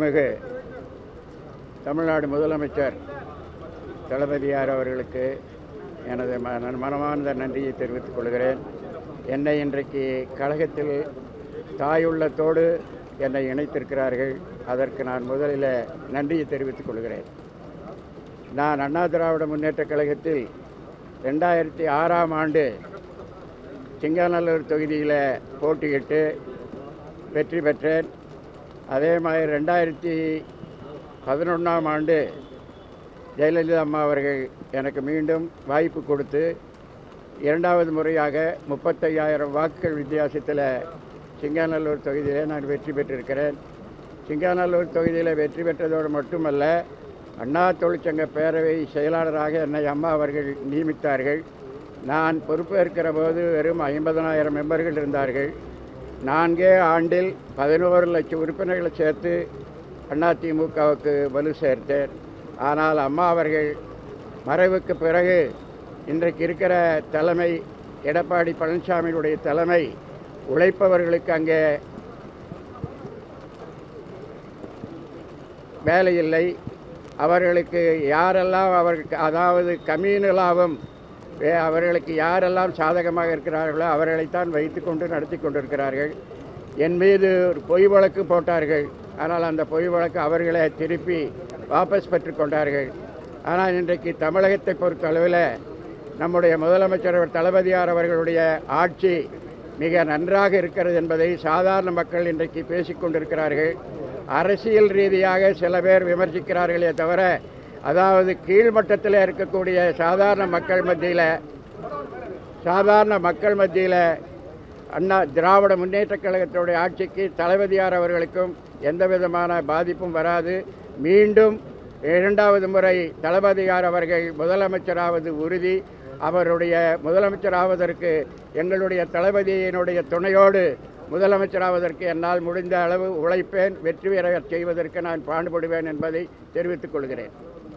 மிகு தமிழ்நாடு முதலமைச்சர் தளபதியார் அவர்களுக்கு எனது மனமார்ந்த நன்றியை தெரிவித்துக் கொள்கிறேன். என்னை இன்றைக்கு கழகத்தில் தாயுள்ளத்தோடு என்னை இணைத்திருக்கிறார்கள். அதற்கு நான் முதலில் நன்றியை தெரிவித்துக் கொள்கிறேன். நான் அண்ணா திராவிட முன்னேற்றக் கழகத்தில் 2006ஆம் ஆண்டு சிங்காநல்லூர் தொகுதியில் போட்டியிட்டு வெற்றி பெற்றேன். அதே மாதிரி 2011ஆம் ஆண்டு ஜெயலலிதா அம்மா அவர்கள் எனக்கு மீண்டும் வாய்ப்பு கொடுத்து இரண்டாவது முறையாக 35,000 வாக்குகள் வித்தியாசத்தில் சிங்காநல்லூர் தொகுதியிலே நான் வெற்றி பெற்றிருக்கிறேன். சிங்காநல்லூர் தொகுதியில் வெற்றி பெற்றதோடு மட்டுமல்ல, அண்ணா தொழிற்சங்க பேரவை செயலாளராக என்னை அம்மா அவர்கள் நியமித்தார்கள். நான் பொறுப்பேற்கிற போது வெறும் 50,000 மெம்பர்கள் இருந்தார்கள். 4 ஆண்டில் 11 லட்சம் உறுப்பினர்களை சேர்த்து அதிமுகவுக்கு வலு சேர்த்தேன். ஆனால் அம்மா அவர்கள் மறைவுக்கு பிறகு இன்றைக்கு இருக்கிற தலைமை எடப்பாடி பழனிசாமியினுடைய தலைமை உழைப்பவர்களுக்கு அங்கே வேலை இல்லை. அவர்களுக்கு யாரெல்லாம் அதாவது கம்யூனலாகவும் அவர்களுக்கு யாரெல்லாம் சாதகமாக இருக்கிறார்களோ அவர்களைத்தான் வைத்து கொண்டு நடத்தி கொண்டிருக்கிறார்கள். என் மீது ஒரு பொய் வழக்கு போட்டார்கள். ஆனால் அந்த பொய் வழக்கு அவர்களை திருப்பி வாபஸ் பெற்றுக்கொண்டார்கள். ஆனால் இன்றைக்கு தமிழகத்தை பொறுத்தளவில் நம்முடைய முதலமைச்சர் தளபதியார் அவர்களுடைய ஆட்சி மிக நன்றாக இருக்கிறது என்பதை சாதாரண மக்கள் இன்றைக்கு பேசிக்கொண்டிருக்கிறார்கள். அரசியல் ரீதியாக சில பேர் விமர்சிக்கிறார்களே தவிர, அதாவது கீழ்மட்டத்தில் இருக்கக்கூடிய சாதாரண மக்கள் மத்தியில் அண்ணா திராவிட முன்னேற்றக் கழகத்தினுடைய ஆட்சிக்கு தளபதியார் அவர்களுக்கும் எந்த விதமான பாதிப்பும் வராது. மீண்டும் 2வது முறை தளபதியார் அவர்கள் முதலமைச்சராவது உறுதி. அவருடைய முதலமைச்சராவதற்கு எங்களுடைய தளபதியினுடைய துணையோடு முதலமைச்சராவதற்கு என்னால் முடிந்த அளவு உழைப்பேன். வெற்றி பெற செய்வதற்கு நான் பாடுபடுவேன் என்பதை தெரிவித்துக் கொள்கிறேன்.